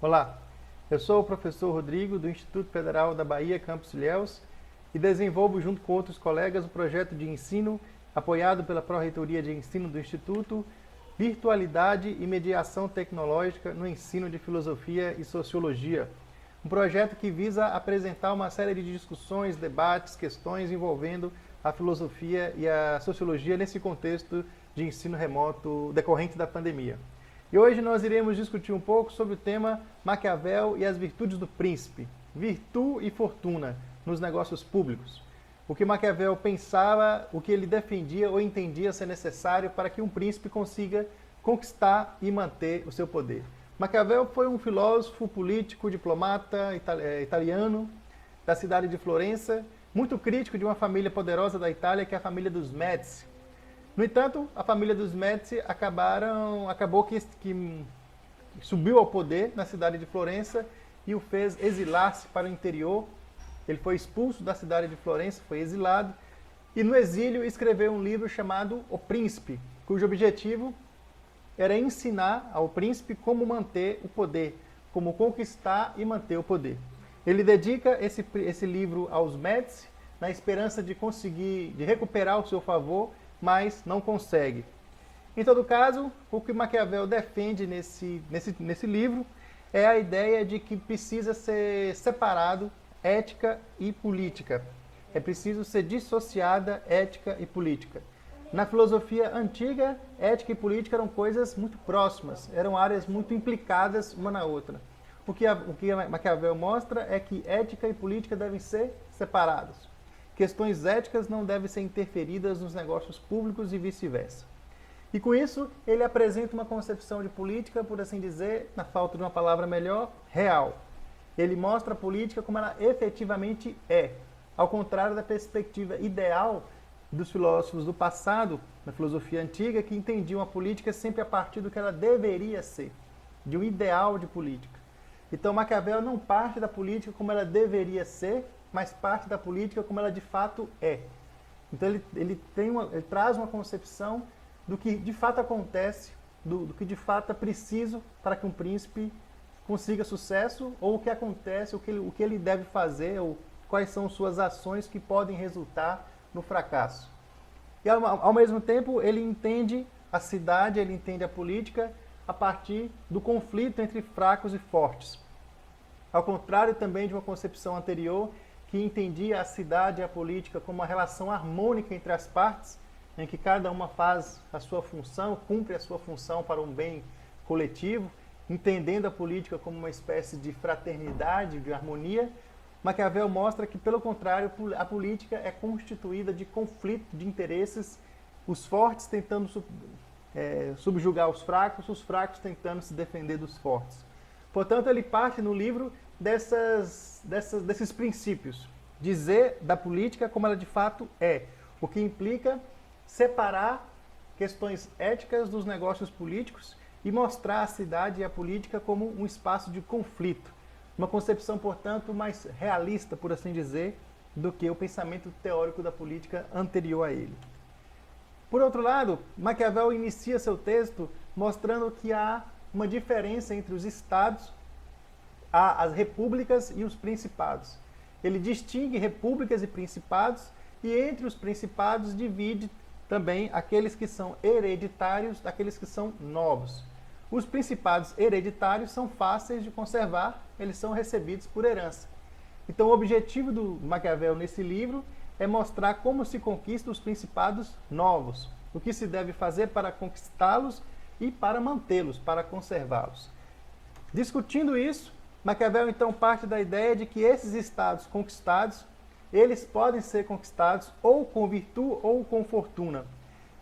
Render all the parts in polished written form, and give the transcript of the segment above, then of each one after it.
Olá, eu sou o professor Rodrigo do Instituto Federal da Bahia, Campus Ilhéus, e desenvolvo junto com outros colegas o projeto de ensino apoiado pela Pró-Reitoria de Ensino do Instituto, Virtualidade e Mediação Tecnológica no Ensino de Filosofia e Sociologia. Um projeto que visa apresentar uma série de discussões, debates, questões envolvendo a filosofia e a sociologia nesse contexto de ensino remoto decorrente da pandemia. E hoje nós iremos discutir um pouco sobre o tema Maquiavel e as virtudes do príncipe, virtude e fortuna nos negócios públicos. O que Maquiavel pensava, o que ele defendia ou entendia ser necessário para que um príncipe consiga conquistar e manter o seu poder. Maquiavel foi um filósofo, político, diplomata italiano da cidade de Florença, muito crítico de uma família poderosa da Itália, que é a família dos Médici. No entanto, a família dos Médici acabou que subiu ao poder na cidade de Florença e o fez exilar-se para o interior. Ele foi expulso da cidade de Florença, foi exilado, e no exílio escreveu um livro chamado O Príncipe, cujo objetivo era ensinar ao príncipe como manter o poder, como conquistar e manter o poder. Ele dedica esse livro aos Médici, na esperança de conseguir, de recuperar o seu favor, mas não consegue. Em todo caso, o que Maquiavel defende nesse livro é a ideia de que precisa ser separado ética e política. É preciso ser dissociada ética e política. Na filosofia antiga, ética e política eram coisas muito próximas, eram áreas muito implicadas uma na outra. O que Maquiavel mostra é que ética e política devem ser separados. Questões éticas não devem ser interferidas nos negócios públicos e vice-versa. E com isso, ele apresenta uma concepção de política, por assim dizer, na falta de uma palavra melhor, real. Ele mostra a política como ela efetivamente é, ao contrário da perspectiva ideal dos filósofos do passado, na filosofia antiga, que entendiam a política sempre a partir do que ela deveria ser, de um ideal de política. Então Maquiavel não parte da política como ela deveria ser, mas parte da política como ela de fato é. Então ele traz uma concepção do que de fato acontece, do que de fato é preciso para que um príncipe consiga sucesso, ou o que acontece, o que ele deve fazer, ou quais são suas ações que podem resultar no fracasso. E ao mesmo tempo ele entende a cidade, ele entende a política a partir do conflito entre fracos e fortes. Ao contrário também de uma concepção anterior, que entendia a cidade e a política como uma relação harmônica entre as partes, em que cada uma faz a sua função, cumpre a sua função para um bem coletivo, entendendo a política como uma espécie de fraternidade, de harmonia. Maquiavel mostra que, pelo contrário, a política é constituída de conflito de interesses, os fortes tentando subjugar os fracos tentando se defender dos fortes. Portanto, ele parte no livro desses princípios, dizer da política como ela de fato é, o que implica separar questões éticas dos negócios políticos e mostrar a cidade e a política como um espaço de conflito. Uma concepção, portanto, mais realista, por assim dizer, do que o pensamento teórico da política anterior a ele. Por outro lado, Maquiavel inicia seu texto mostrando que há uma diferença entre os estados, as repúblicas e os principados. Ele distingue repúblicas e principados, e entre os principados divide também aqueles que são hereditários daqueles que são novos. Os principados hereditários são fáceis de conservar, eles são recebidos por herança. Então o objetivo do Maquiavel nesse livro é mostrar como se conquista os principados novos, o que se deve fazer para conquistá-los e para mantê-los, para conservá-los. Discutindo isso, Maquiavel então parte da ideia de que esses estados conquistados, eles podem ser conquistados ou com virtude ou com fortuna.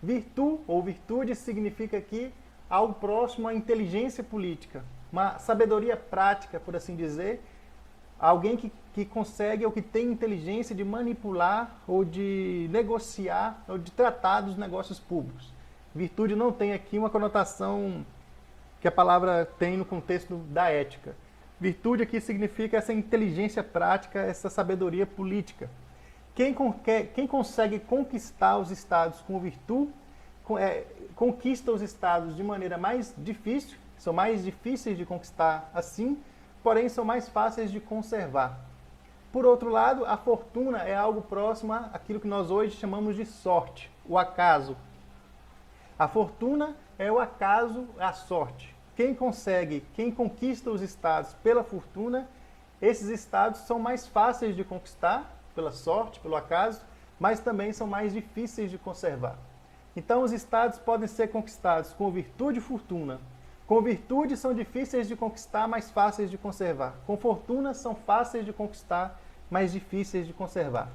Virtude ou virtude significa aqui algo próximo à inteligência política, uma sabedoria prática, por assim dizer, alguém que consegue ou que tem inteligência de manipular ou de negociar ou de tratar dos negócios públicos. Virtude não tem aqui uma conotação que a palavra tem no contexto da ética. Virtude aqui significa essa inteligência prática, essa sabedoria política. Quem consegue conquistar os estados com virtude, conquista os estados de maneira mais difícil, são mais difíceis de conquistar assim, porém são mais fáceis de conservar. Por outro lado, a fortuna é algo próximo àquilo que nós hoje chamamos de sorte, o acaso. A fortuna é o acaso, a sorte. Quem conquista os estados pela fortuna, esses estados são mais fáceis de conquistar, pela sorte, pelo acaso, mas também são mais difíceis de conservar. Então, os estados podem ser conquistados com virtude e fortuna. Com virtude são difíceis de conquistar, mais fáceis de conservar. Com fortuna são fáceis de conquistar, mais difíceis de conservar.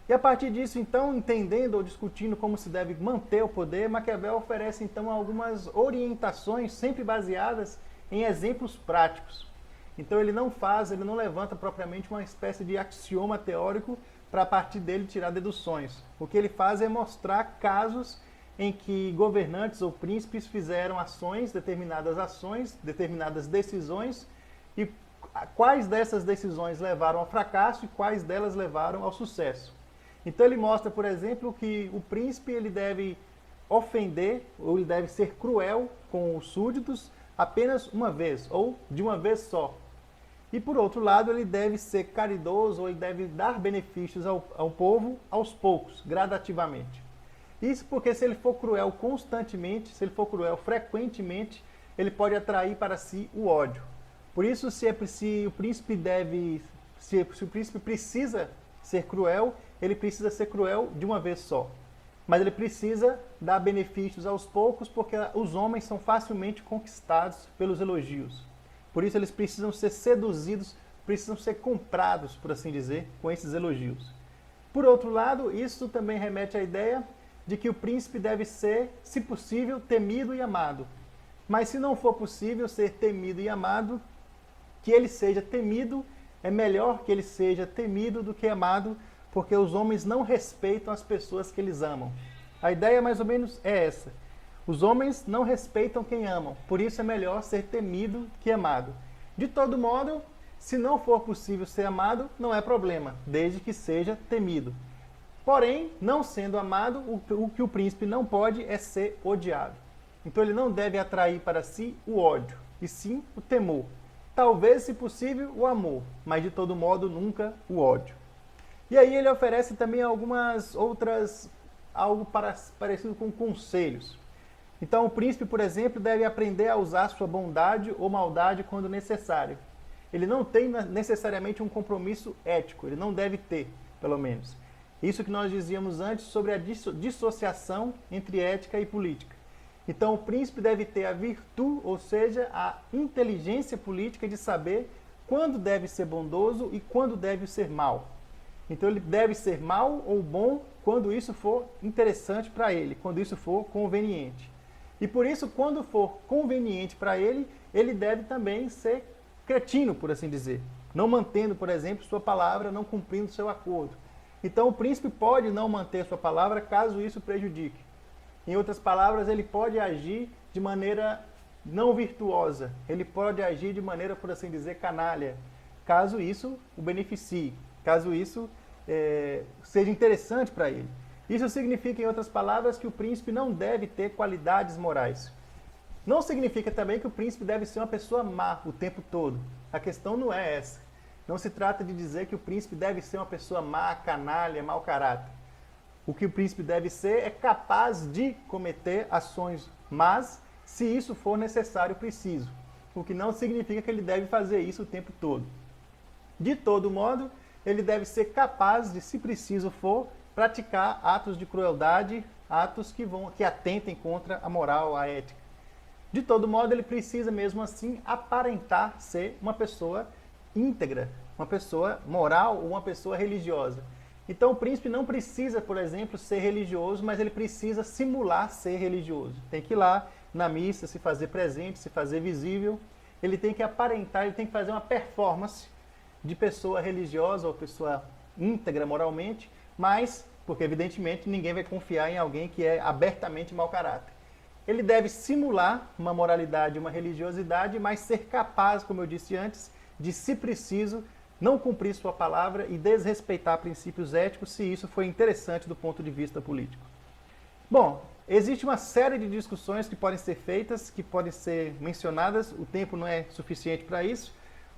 E a partir disso, então, entendendo ou discutindo como se deve manter o poder, Maquiavel oferece, então, algumas orientações sempre baseadas em exemplos práticos. Então, ele não levanta propriamente uma espécie de axioma teórico para a partir dele tirar deduções. O que ele faz é mostrar casos em que governantes ou príncipes fizeram determinadas decisões, e quais dessas decisões levaram ao fracasso e quais delas levaram ao sucesso. Então ele mostra, por exemplo, que o príncipe ele deve ofender ou ele deve ser cruel com os súditos apenas uma vez ou de uma vez só. E por outro lado, ele deve ser caridoso ou ele deve dar benefícios ao povo aos poucos, gradativamente. Isso porque se ele for cruel constantemente, se ele for cruel frequentemente, ele pode atrair para si o ódio. Por isso, se o príncipe precisa ser cruel, ele precisa ser cruel de uma vez só. Mas ele precisa dar benefícios aos poucos, porque os homens são facilmente conquistados pelos elogios. Por isso eles precisam ser seduzidos, precisam ser comprados, por assim dizer, com esses elogios. Por outro lado, isso também remete à ideia de que o príncipe deve ser, se possível, temido e amado. Mas se não for possível ser temido e amado, que ele seja temido, é melhor que ele seja temido do que amado, porque os homens não respeitam as pessoas que eles amam. A ideia mais ou menos é essa. Os homens não respeitam quem amam, por isso é melhor ser temido que amado. De todo modo, se não for possível ser amado, não é problema, desde que seja temido. Porém, não sendo amado, o que o príncipe não pode é ser odiado. Então ele não deve atrair para si o ódio, e sim o temor. Talvez, se possível, o amor, mas de todo modo nunca o ódio. E aí ele oferece também algumas outras, algo parecido com conselhos. Então o príncipe, por exemplo, deve aprender a usar sua bondade ou maldade quando necessário. Ele não tem necessariamente um compromisso ético, ele não deve ter, pelo menos. Isso que nós dizíamos antes sobre a dissociação entre ética e política. Então o príncipe deve ter a virtude, ou seja, a inteligência política de saber quando deve ser bondoso e quando deve ser mau. Então ele deve ser mau ou bom quando isso for interessante para ele, quando isso for conveniente. E por isso, quando for conveniente para ele, ele deve também ser cretino, por assim dizer. Não mantendo, por exemplo, sua palavra, não cumprindo seu acordo. Então o príncipe pode não manter sua palavra caso isso prejudique. Em outras palavras, ele pode agir de maneira não virtuosa. Ele pode agir de maneira, por assim dizer, canalha, caso isso o beneficie, caso isso seja interessante para ele. Isso significa, em outras palavras, que o príncipe não deve ter qualidades morais. Não significa também que o príncipe deve ser uma pessoa má o tempo todo. A questão não é essa. Não se trata de dizer que o príncipe deve ser uma pessoa má, canalha, mau caráter. O que o príncipe deve ser é capaz de cometer ações más, se isso for necessário e preciso. O que não significa que ele deve fazer isso o tempo todo. De todo modo, ele deve ser capaz de, se preciso for, praticar atos de crueldade, atos que atentem contra a moral, a ética. De todo modo, ele precisa mesmo assim aparentar ser uma pessoa íntegra, uma pessoa moral ou uma pessoa religiosa. Então o príncipe não precisa, por exemplo, ser religioso, mas ele precisa simular ser religioso. Tem que ir lá na missa, se fazer presente, se fazer visível. Ele tem que aparentar, ele tem que fazer uma performance de pessoa religiosa ou pessoa íntegra moralmente, mas, porque evidentemente ninguém vai confiar em alguém que é abertamente mau caráter. Ele deve simular uma moralidade, uma religiosidade, mas ser capaz, como eu disse antes, de, se preciso, não cumprir sua palavra e desrespeitar princípios éticos, se isso for interessante do ponto de vista político. Bom, existe uma série de discussões que podem ser feitas, que podem ser mencionadas, o tempo não é suficiente para isso.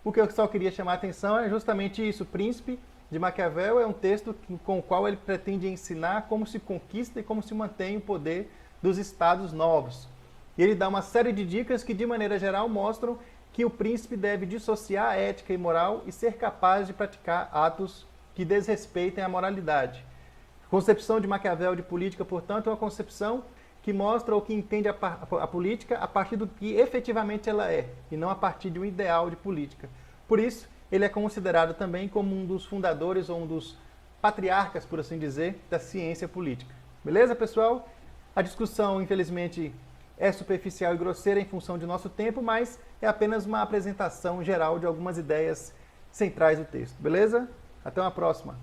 O que eu só queria chamar a atenção é justamente isso. O Príncipe de Maquiavel é um texto com o qual ele pretende ensinar como se conquista e como se mantém o poder dos estados novos. E ele dá uma série de dicas que, de maneira geral, mostram que o príncipe deve dissociar a ética e moral e ser capaz de praticar atos que desrespeitem a moralidade. A concepção de Maquiavel de política, portanto, é uma concepção que mostra ou que entende a política a partir do que efetivamente ela é, e não a partir de um ideal de política. Por isso, ele é considerado também como um dos fundadores ou um dos patriarcas, por assim dizer, da ciência política. Beleza, pessoal? A discussão, infelizmente, é superficial e grosseira em função de nosso tempo, mas é apenas uma apresentação geral de algumas ideias centrais do texto. Beleza? Até uma próxima!